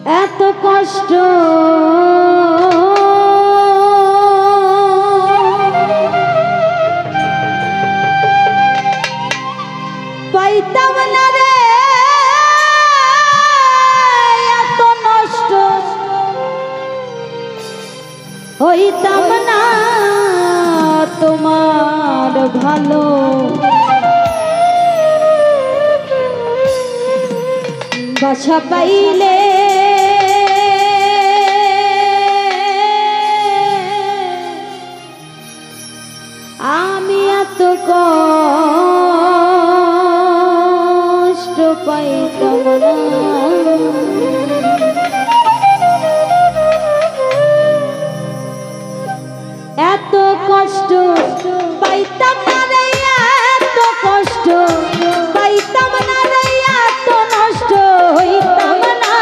এত কষ্ট পাইতাম না রে, এত নষ্ট হইতাম না তোমার ভালো। বাসা পাইলে আমি এত কষ্ট পাইতাম না। এত কষ্ট পাইতাম না রে, এত কষ্ট পাইতাম না রে, এত নষ্ট হইতাম না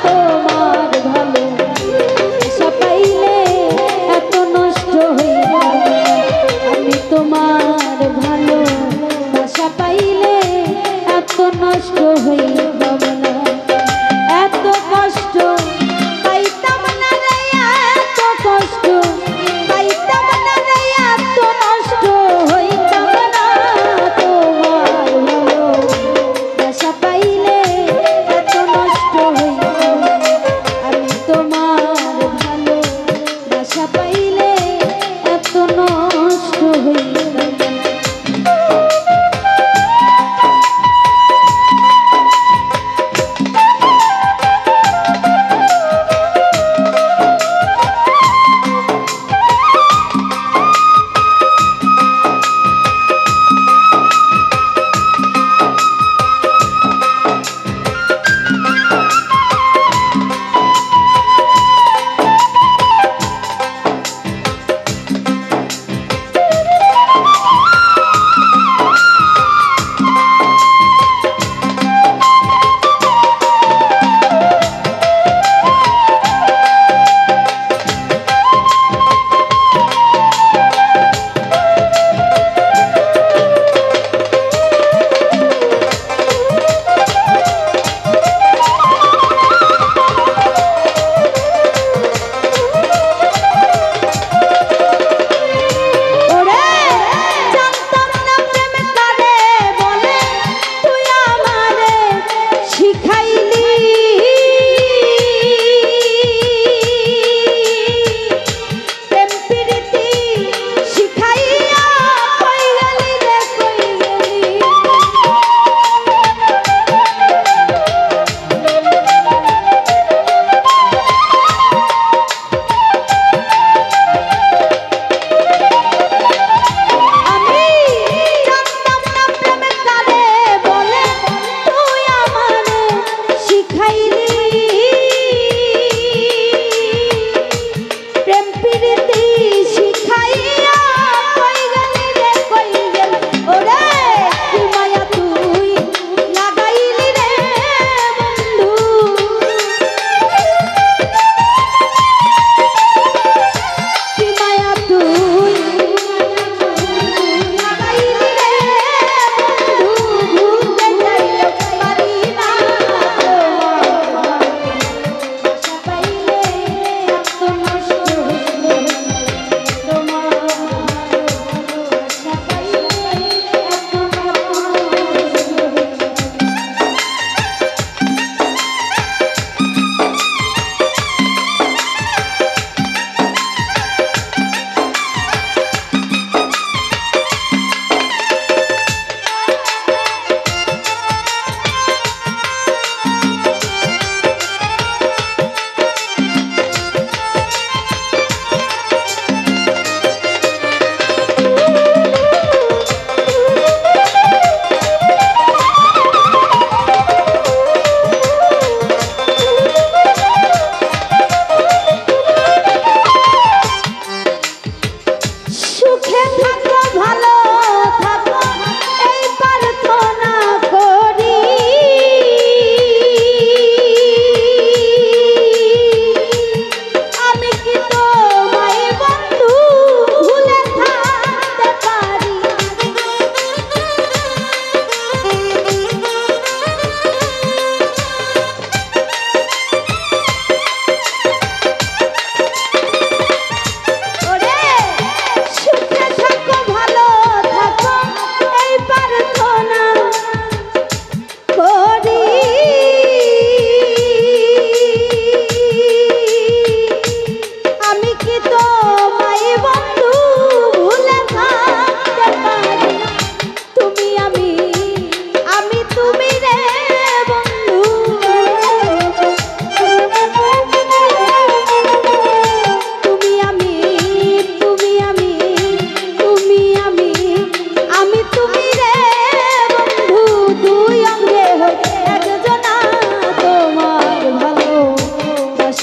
তোমার ভালো। আশা পাইলে এত নষ্ট হইতাম আমি তোমার ভালো।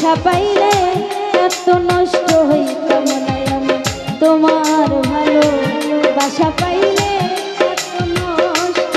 বাসা পাইলে এত নষ্ট হইতাম না আমি তোমার ভালো বাসা পাইলে এত নষ্ট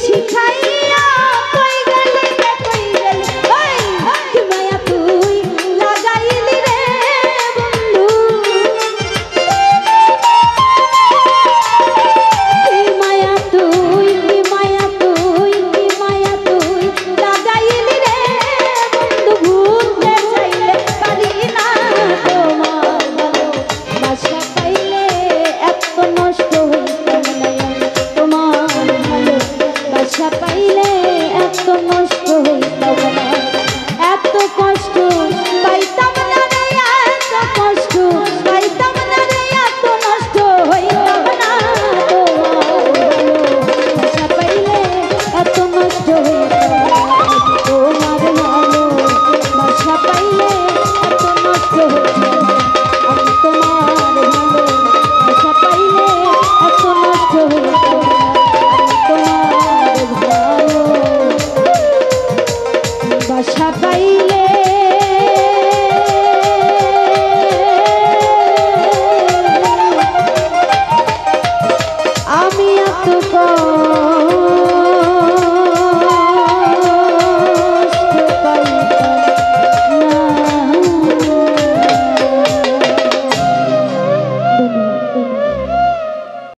শিখাইয়া কই গেলি রে কই গেলি ওই কি মায়া তুই লাগাইলি রে বন্ধু কি মায়া তুই কি মায়া তুই কি মায়া তুই লাগাইলি রে বন্ধু ভুলতে চাইলে পারি না তোমার ভালোবাসা পাইলে এত নষ্ট হইতাম না তোমার ভালোবাসা পাইলে এত নষ্ট হইতাম না এত কষ্ট পাইতাম না রে এত কষ্ট পাইতাম না রে এত নষ্ট হইতাম না তোমার ভালোবাসা পাইলে এত নষ্ট হইতাম না তোমার ভালোবাসা পাইলে এত নষ্ট হইতাম না আমি তোমার ভালোবাসা পাইলে এত নষ্ট হইতাম না আমি তোমার ভালোবাসা পাইলে আমি এত